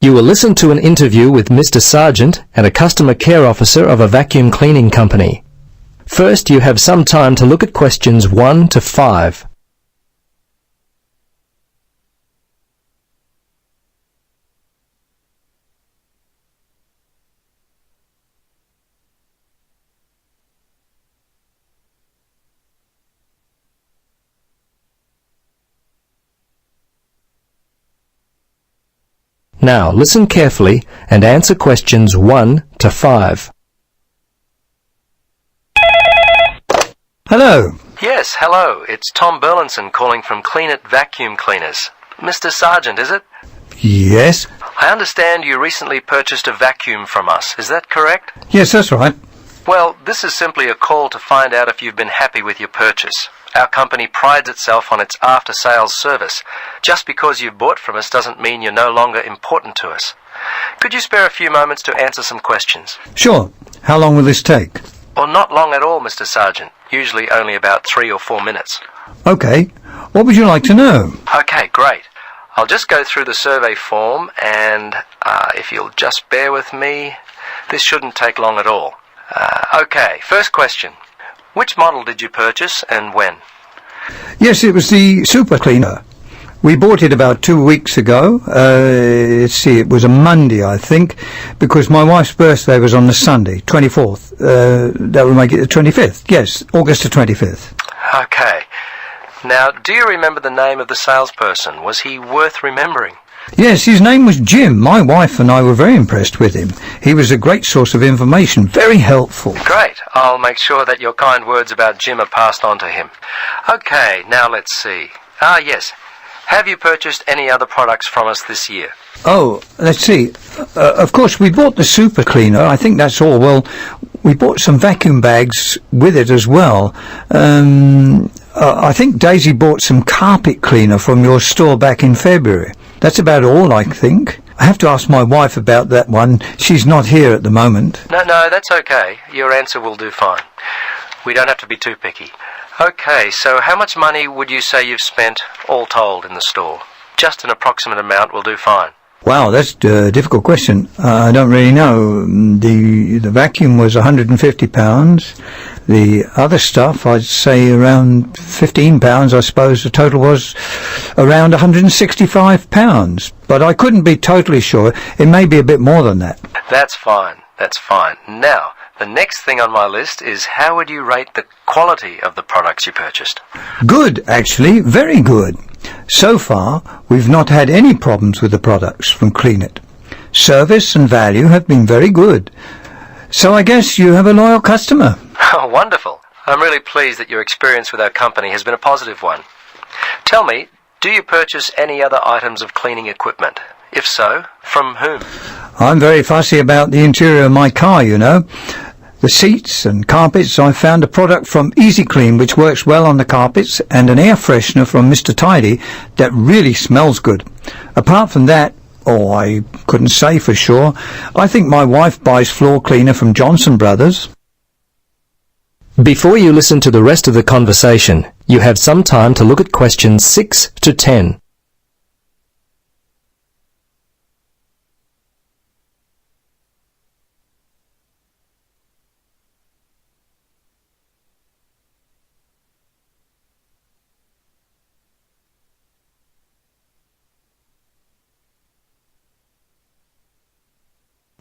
You will listen to an interview with Mr. Sargent and a customer care officer of a vacuum cleaning company. First, you have some time to look at questions 1 to 5. Now, listen carefully and answer questions 1 to 5. Hello. Yes, hello. It's Tom Burlinson calling from Clean It Vacuum Cleaners. Mr. Sargent, is it? Yes. I understand you recently purchased a vacuum from us. Is that correct? Yes, that's right. Well, this is simply a call to find out if you've been happy with your purchase. Our company prides itself on its after-sales service. Just because you've bought from us doesn't mean you're no longer important to us. Could you spare a few moments to answer some questions? Sure. How long will this take? Well, not long at all, Mr. Sargent. Usually only about 3 or 4 minutes. Okay. What would you like to know? Okay, great. I'll just go through the survey form and if you'll just bear with me, this shouldn't take long at all. Okay, first question. Which model did you purchase and when? Yes, it was the super cleaner. We bought it about 2 weeks ago. Let's see, it was a Monday, I think, because my wife's birthday was on the Sunday, 24th. That would make it the 25th. Yes, August the 25th. Okay. Now, do you remember the name of the salesperson? Was he worth remembering? Yes, his name was Jim. My wife and I were very impressed with him. He was a great source of information, very helpful. Great. I'll make sure that your kind words about Jim are passed on to him. Okay, now let's see. Yes. Have you purchased any other products from us this year? Oh, let's see. Of course, we bought the super cleaner. I think that's all. Well, we bought some vacuum bags with it as well. I think Daisy bought some carpet cleaner from your store back in February. That's about all, I think. I have to ask my wife about that one. She's not here at the moment. No, that's okay. Your answer will do fine. We don't have to be too picky. Okay, so how much money would you say you've spent, all told, in the store? Just an approximate amount will do fine. Wow, that's a difficult question. I don't really know. The vacuum was £150. The other stuff, I'd say around £15, I suppose. The total was around £165. But I couldn't be totally sure. It may be a bit more than that. That's fine. Now, the next thing on my list is how would you rate the quality of the products you purchased? Good, actually. Very good. So far, we've not had any problems with the products from Clean It. Service and value have been very good. So I guess you have a loyal customer. Oh, wonderful. I'm really pleased that your experience with our company has been a positive one. Tell me, do you purchase any other items of cleaning equipment? If so, from whom? I'm very fussy about the interior of my car, you know. The seats and carpets, I found a product from Easy Clean which works well on the carpets and an air freshener from Mr. Tidy that really smells good. Apart from that, I couldn't say for sure. I think my wife buys floor cleaner from Johnson Brothers. Before you listen to the rest of the conversation, you have some time to look at questions 6 to 10.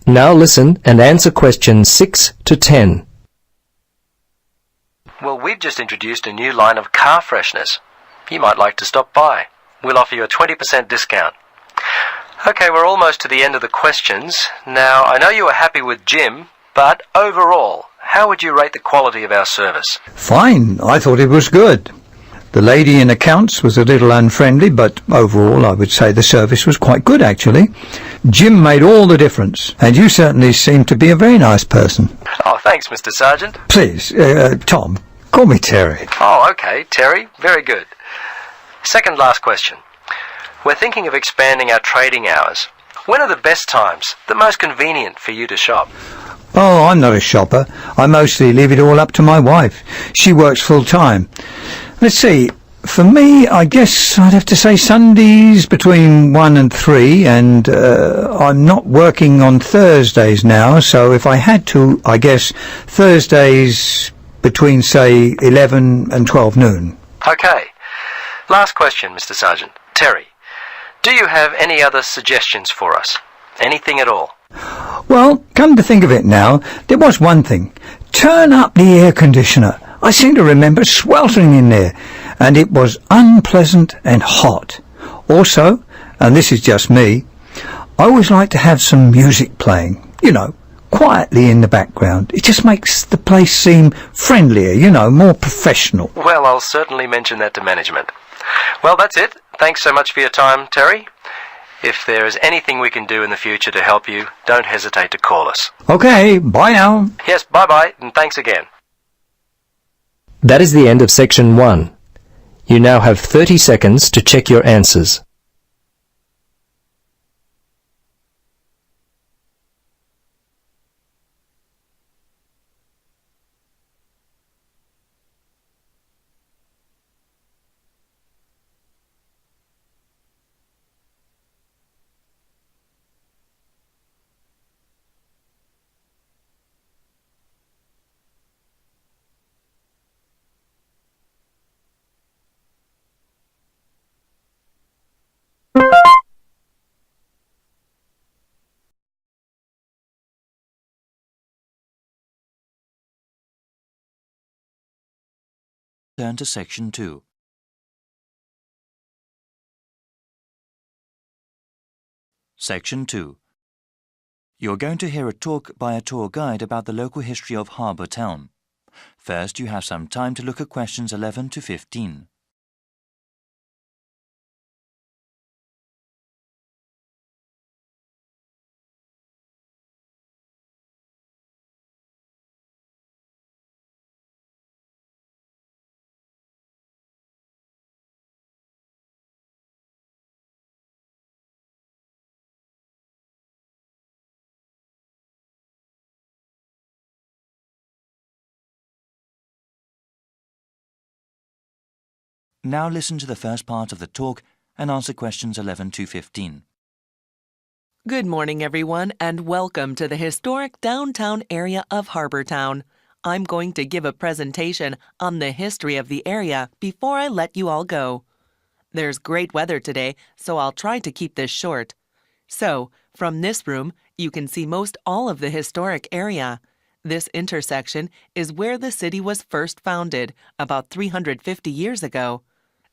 Now listen and answer questions 6 to 10. Well, we've just introduced a new line of car fresheners. You might like to stop by. We'll offer you a 20% discount. Okay, we're almost to the end of the questions. Now, I know you were happy with Jim, but overall, how would you rate the quality of our service? Fine. I thought it was good. The lady in accounts was a little unfriendly, but overall I would say the service was quite good, actually. Jim made all the difference, and you certainly seem to be a very nice person. Oh, thanks, Mr. Sargent. Please, Tom, call me Terry. Oh, okay, Terry. Very good. Second last question. We're thinking of expanding our trading hours. When are the best times, the most convenient for you to shop? Oh, I'm not a shopper. I mostly leave it all up to my wife. She works full time. Let's see, For me, I guess I'd have to say Sundays between 1 and 3, and I'm not working on Thursdays now, so if I had to, I guess Thursdays between, say, 11 and 12 noon. Okay. Last question, Mr. Sergeant. Terry, do you have any other suggestions for us? Anything at all? Well, come to think of it now, there was one thing. Turn up the air conditioner. I seem to remember sweltering in there, and it was unpleasant and hot. Also, and this is just me, I always like to have some music playing, quietly in the background. It just makes the place seem friendlier, more professional. Well, I'll certainly mention that to management. Well, that's it. Thanks so much for your time, Terry. If there is anything we can do in the future to help you, don't hesitate to call us. Okay, bye now. Yes, bye-bye, and thanks again. That is the end of section 1. You now have 30 seconds to check your answers. Turn to section 2. Section 2. You're going to hear a talk by a tour guide about the local history of Harbour Town. First, you have some time to look at questions 11 to 15. Now listen to the first part of the talk and answer questions 11 to 15. Good morning, everyone, and welcome to the historic downtown area of Harbour Town. I'm going to give a presentation on the history of the area before I let you all go. There's great weather today, so I'll try to keep this short. So, from this room, you can see most all of the historic area. This intersection is where the city was first founded, about 350 years ago.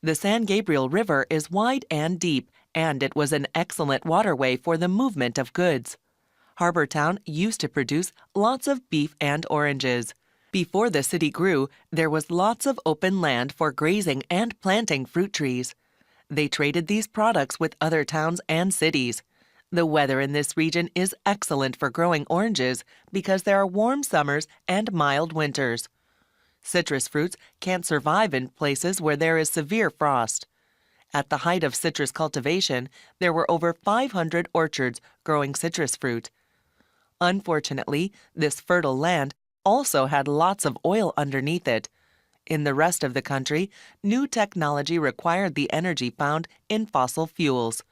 The San Gabriel River is wide and deep, and it was an excellent waterway for the movement of goods. Harbour Town used to produce lots of beef and oranges. Before the city grew, there was lots of open land for grazing and planting fruit trees. They traded these products with other towns and cities. The weather in this region is excellent for growing oranges because there are warm summers and mild winters. Citrus fruits can't survive in places where there is severe frost. At the height of citrus cultivation, there were over 500 orchards growing citrus fruit. Unfortunately, this fertile land also had lots of oil underneath it. In the rest of the country, new technology required the energy found in fossil fuels.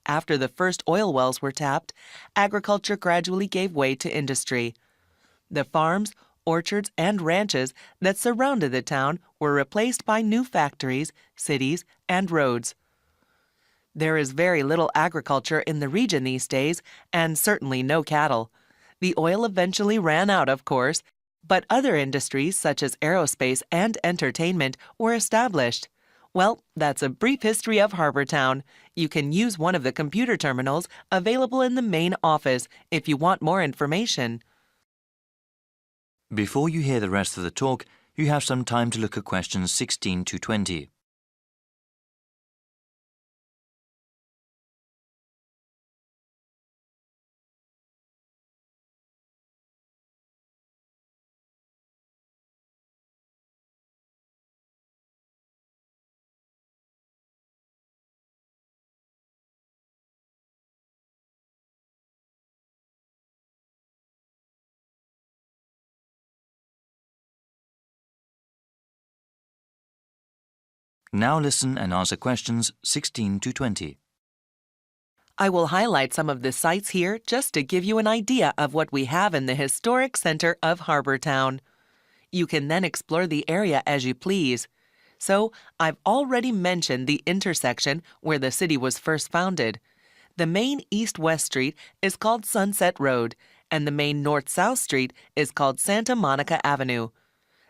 After the first oil wells were tapped, agriculture gradually gave way to industry. The farms, orchards, and ranches that surrounded the town were replaced by new factories, cities, and roads. There is very little agriculture in the region these days, and certainly no cattle. The oil eventually ran out, of course, but other industries such as aerospace and entertainment were established. Well, that's a brief history of Harbour Town. You can use one of the computer terminals available in the main office if you want more information. Before you hear the rest of the talk, you have some time to look at questions 16 to 20. Now listen and answer questions 16 to 20. I will highlight some of the sites here just to give you an idea of what we have in the historic center of Harbor Town. You can then explore the area as you please. So, I've already mentioned the intersection where the city was first founded. The main east-west street is called Sunset Road, and the main north-south street is called Santa Monica Avenue.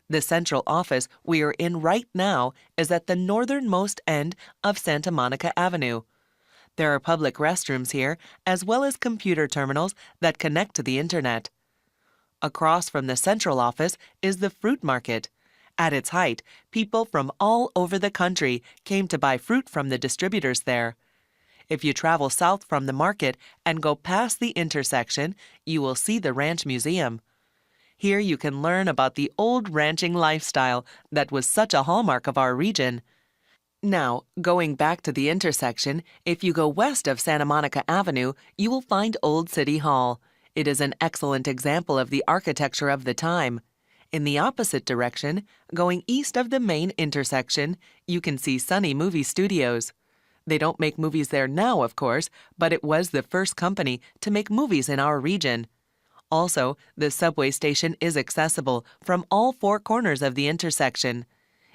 The central office we are in right now is at the northernmost end of Santa Monica Avenue. There are public restrooms here, as well as computer terminals that connect to the internet. Across from the central office is the fruit market. At its height, people from all over the country came to buy fruit from the distributors there. If you travel south from the market and go past the intersection, you will see the Ranch Museum. Here you can learn about the old ranching lifestyle that was such a hallmark of our region. Now, going back to the intersection, if you go west of Santa Monica Avenue, you will find Old City Hall. It is an excellent example of the architecture of the time. In the opposite direction, going east of the main intersection, you can see Sunny Movie Studios. They don't make movies there now, of course, but it was the first company to make movies in our region. Also, the subway station is accessible from all four corners of the intersection.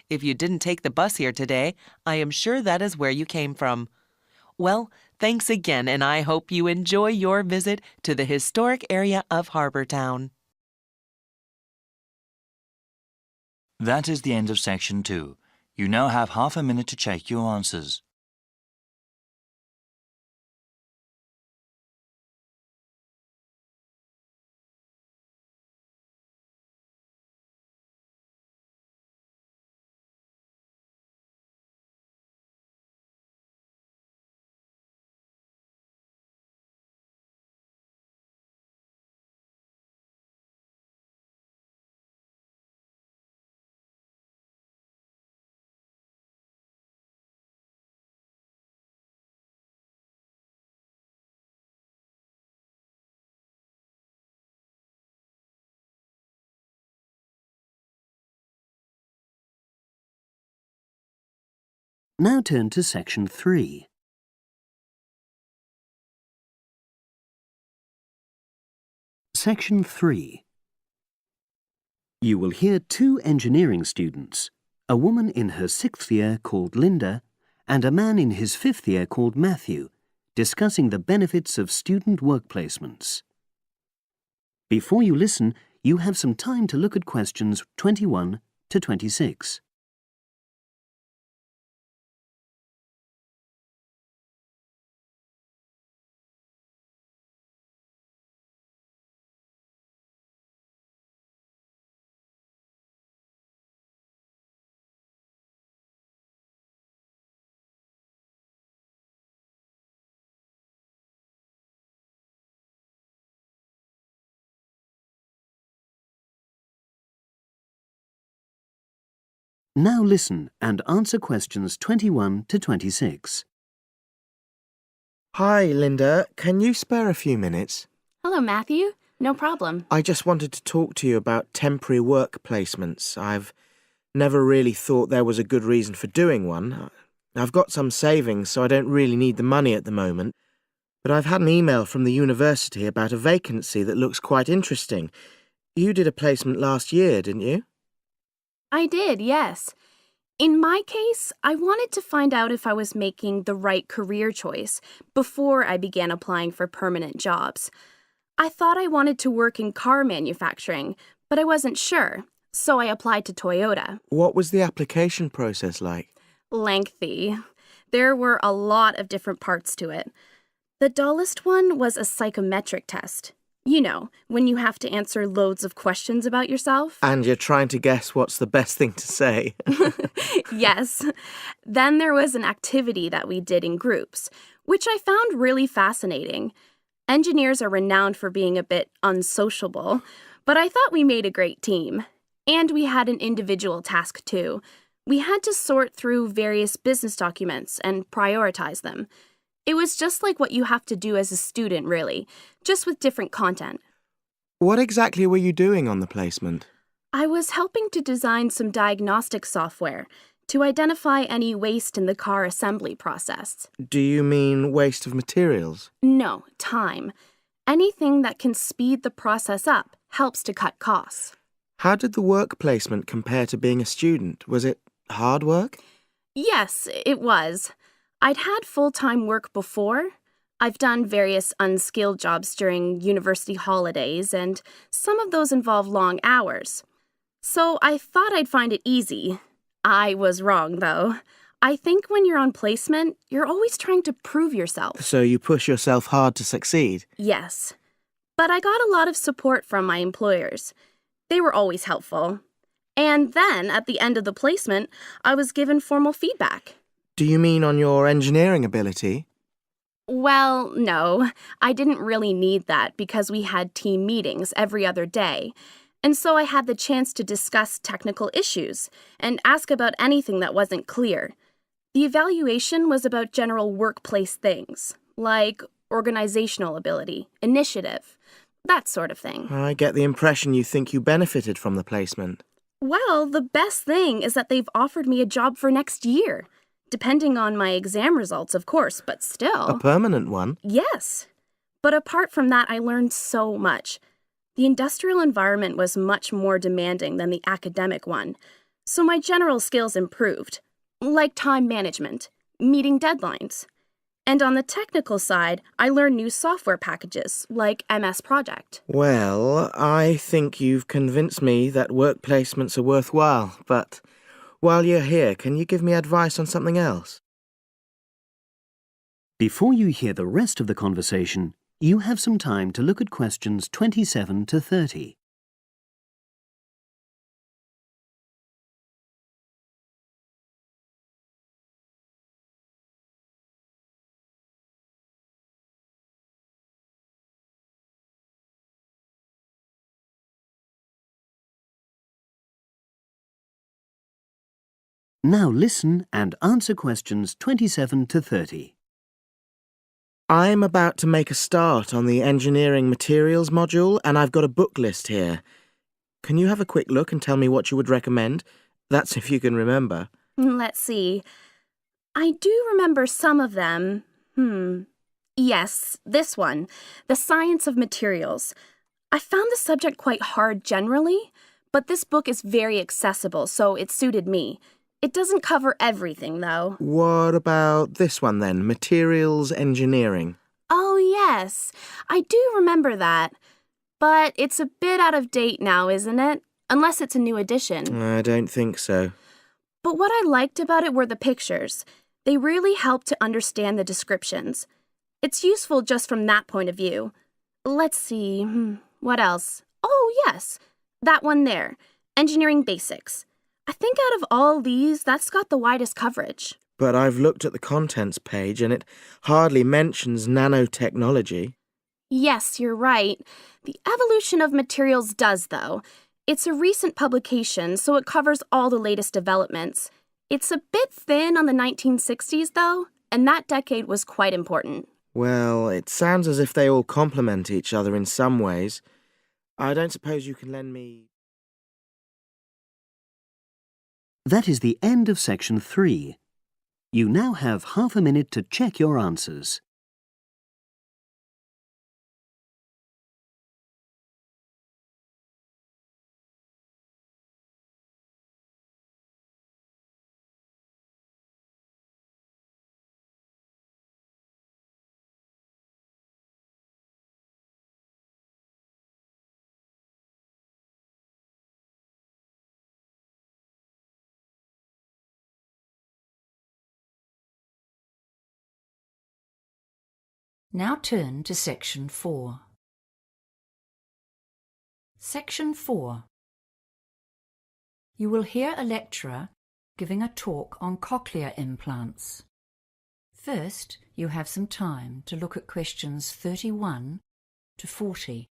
If you didn't take the bus here today, I am sure that is where you came from. Well, thanks again, and I hope you enjoy your visit to the historic area of Harbor Town. That is the end of section 2. You now have half a minute to check your answers. Now turn to section 3. Section 3. You will hear two engineering students, a woman in her 6th year called Linda and a man in his 5th year called Matthew, discussing the benefits of student work placements. Before you listen, you have some time to look at questions 21 to 26. Now listen and answer questions 21 to 26. Hi, Linda. Can you spare a few minutes? Hello, Matthew. No problem. I just wanted to talk to you about temporary work placements. I've never really thought there was a good reason for doing one. I've got some savings, so I don't really need the money at the moment. But I've had an email from the university about a vacancy that looks quite interesting. You did a placement last year, didn't you? I did, yes. In my case, I wanted to find out if I was making the right career choice before I began applying for permanent jobs. I thought I wanted to work in car manufacturing, but I wasn't sure, so I applied to Toyota. What was the application process like? Lengthy. There were a lot of different parts to it. The dullest one was a psychometric test. You know, when you have to answer loads of questions about yourself. And you're trying to guess what's the best thing to say. Yes. Then there was an activity that we did in groups, which I found really fascinating. Engineers are renowned for being a bit unsociable, but I thought we made a great team. And we had an individual task too. We had to sort through various business documents and prioritize them. It was just like what you have to do as a student, really, just with different content. What exactly were you doing on the placement? I was helping to design some diagnostic software, to identify any waste in the car assembly process. Do you mean waste of materials? No, time. Anything that can speed the process up helps to cut costs. How did the work placement compare to being a student? Was it hard work? Yes, it was. I'd had full-time work before. I've done various unskilled jobs during university holidays, and some of those involve long hours. So I thought I'd find it easy. I was wrong, though. I think when you're on placement, you're always trying to prove yourself. So you push yourself hard to succeed? Yes. But I got a lot of support from my employers. They were always helpful. And then, at the end of the placement, I was given formal feedback. Do you mean on your engineering ability? Well, no. I didn't really need that because we had team meetings every other day. And so I had the chance to discuss technical issues and ask about anything that wasn't clear. The evaluation was about general workplace things, like organizational ability, initiative, that sort of thing. I get the impression you think you benefited from the placement. Well, the best thing is that they've offered me a job for next year. Depending on my exam results, of course, but still. A permanent one? Yes. But apart from that, I learned so much. The industrial environment was much more demanding than the academic one, so my general skills improved, like time management, meeting deadlines. And on the technical side, I learned new software packages, like MS Project. Well, I think you've convinced me that work placements are worthwhile, but while you're here, can you give me advice on something else? Before you hear the rest of the conversation, you have some time to look at questions 27 to 30. Now listen and answer questions 27 to 30. I'm about to make a start on the engineering materials module, and I've got a book list here. Can you have a quick look and tell me what you would recommend? That's if you can remember. Let's see. I do remember some of them. Yes, this one, The Science of Materials. I found the subject quite hard generally, but this book is very accessible, so it suited me. It doesn't cover everything, though. What about this one then, Materials Engineering? Oh, yes. I do remember that. But it's a bit out of date now, isn't it? Unless it's a new edition. I don't think so. But what I liked about it were the pictures. They really helped to understand the descriptions. It's useful just from that point of view. Let's see, what else? Oh, yes, that one there, Engineering Basics. I think out of all these, that's got the widest coverage. But I've looked at the contents page and it hardly mentions nanotechnology. Yes, you're right. The evolution of materials does, though. It's a recent publication, so it covers all the latest developments. It's a bit thin on the 1960s, though, and that decade was quite important. Well, it sounds as if they all complement each other in some ways. I don't suppose you can lend me... That is the end of section 3. You now have half a minute to check your answers. Now turn to Section 4. Section 4. You will hear a lecturer giving a talk on cochlear implants. First, you have some time to look at questions 31 to 40.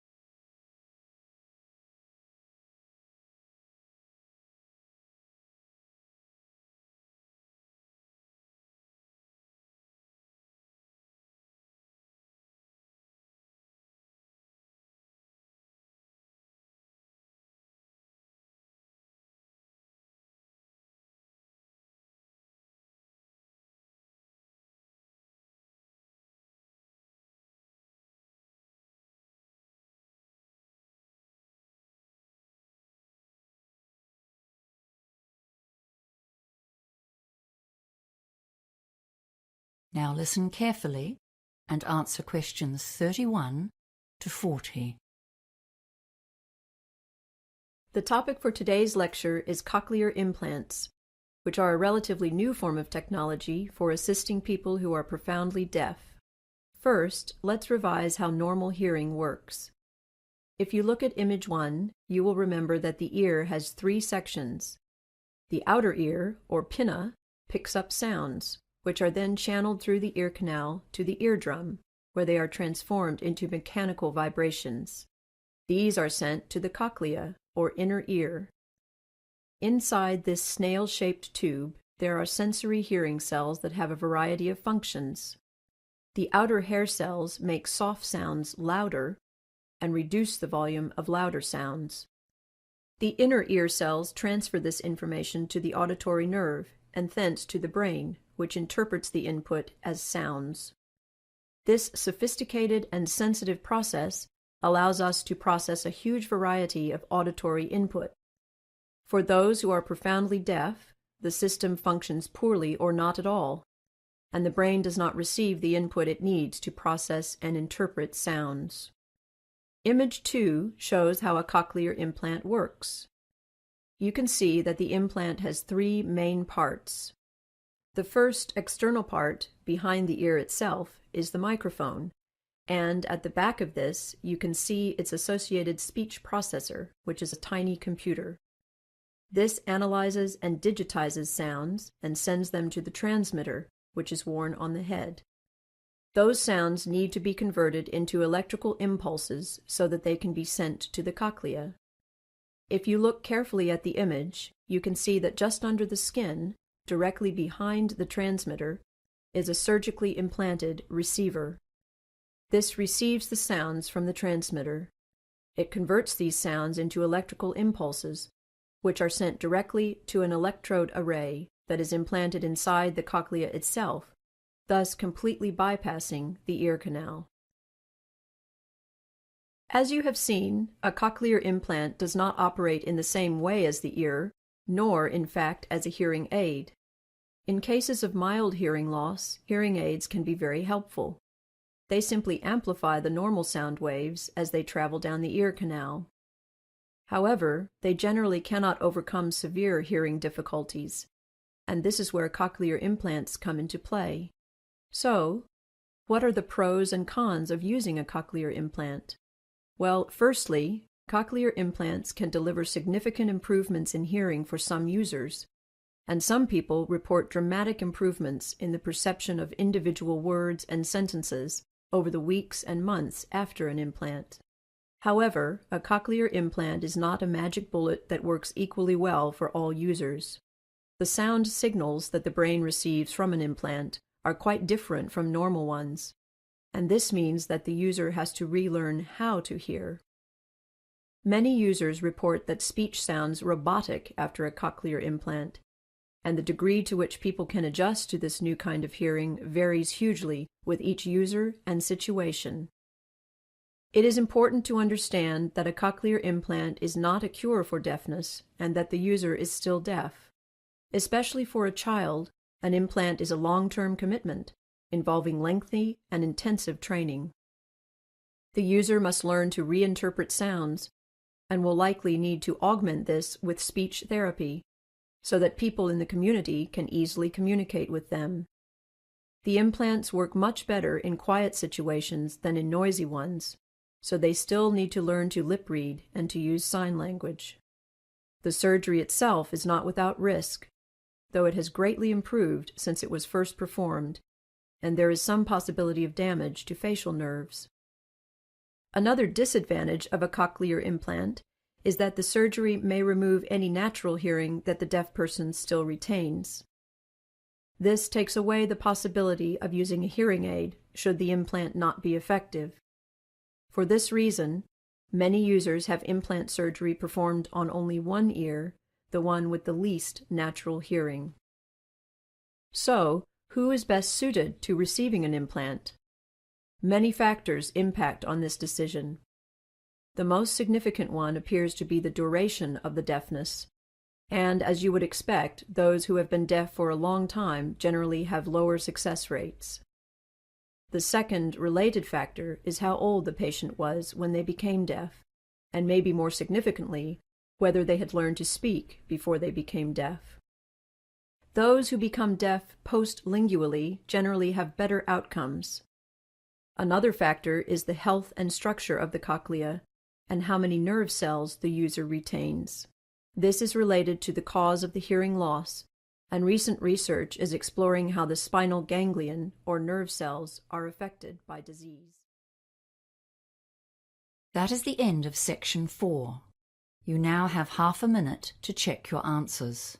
Now listen carefully and answer questions 31 to 40. The topic for today's lecture is cochlear implants, which are a relatively new form of technology for assisting people who are profoundly deaf. First, let's revise how normal hearing works. If you look at image 1, you will remember that the ear has 3 sections. The outer ear, or pinna, picks up sounds, which are then channeled through the ear canal to the eardrum, where they are transformed into mechanical vibrations. These are sent to the cochlea, or inner ear. Inside this snail-shaped tube, there are sensory hearing cells that have a variety of functions. The outer hair cells make soft sounds louder and reduce the volume of louder sounds. The inner ear cells transfer this information to the auditory nerve and thence to the brain, which interprets the input as sounds. This sophisticated and sensitive process allows us to process a huge variety of auditory input. For those who are profoundly deaf, the system functions poorly or not at all, and the brain does not receive the input it needs to process and interpret sounds. Image 2 shows how a cochlear implant works. You can see that the implant has 3 main parts. The first external part, behind the ear itself, is the microphone, and at the back of this you can see its associated speech processor, which is a tiny computer. This analyzes and digitizes sounds and sends them to the transmitter, which is worn on the head. Those sounds need to be converted into electrical impulses so that they can be sent to the cochlea. If you look carefully at the image, you can see that just under the skin, directly behind the transmitter, is a surgically implanted receiver. This receives the sounds from the transmitter. It converts these sounds into electrical impulses, which are sent directly to an electrode array that is implanted inside the cochlea itself, thus completely bypassing the ear canal. As you have seen, a cochlear implant does not operate in the same way as the ear, nor, in fact, as a hearing aid. In cases of mild hearing loss, hearing aids can be very helpful. They simply amplify the normal sound waves as they travel down the ear canal. However, they generally cannot overcome severe hearing difficulties, and this is where cochlear implants come into play. So, what are the pros and cons of using a cochlear implant? Well, firstly, cochlear implants can deliver significant improvements in hearing for some users, and some people report dramatic improvements in the perception of individual words and sentences over the weeks and months after an implant. However, a cochlear implant is not a magic bullet that works equally well for all users. The sound signals that the brain receives from an implant are quite different from normal ones, and this means that the user has to relearn how to hear. Many users report that speech sounds robotic after a cochlear implant, and the degree to which people can adjust to this new kind of hearing varies hugely with each user and situation. It is important to understand that a cochlear implant is not a cure for deafness and that the user is still deaf. Especially for a child, an implant is a long-term commitment, involving lengthy and intensive training. The user must learn to reinterpret sounds and will likely need to augment this with speech therapy, so that people in the community can easily communicate with them. The implants work much better in quiet situations than in noisy ones, so they still need to learn to lip read and to use sign language. The surgery itself is not without risk, though it has greatly improved since it was first performed, and there is some possibility of damage to facial nerves. Another disadvantage of a cochlear implant is that the surgery may remove any natural hearing that the deaf person still retains. This takes away the possibility of using a hearing aid should the implant not be effective. For this reason, many users have implant surgery performed on only one ear, the one with the least natural hearing. So, who is best suited to receiving an implant? Many factors impact on this decision. The most significant one appears to be the duration of the deafness. And as you would expect, those who have been deaf for a long time generally have lower success rates. The second related factor is how old the patient was when they became deaf, and maybe more significantly, whether they had learned to speak before they became deaf. Those who become deaf postlingually generally have better outcomes. Another factor is the health and structure of the cochlea and how many nerve cells the user retains. This is related to the cause of the hearing loss, and recent research is exploring how the spinal ganglion or nerve cells are affected by disease. That is the end of section 4. You now have half a minute to check your answers.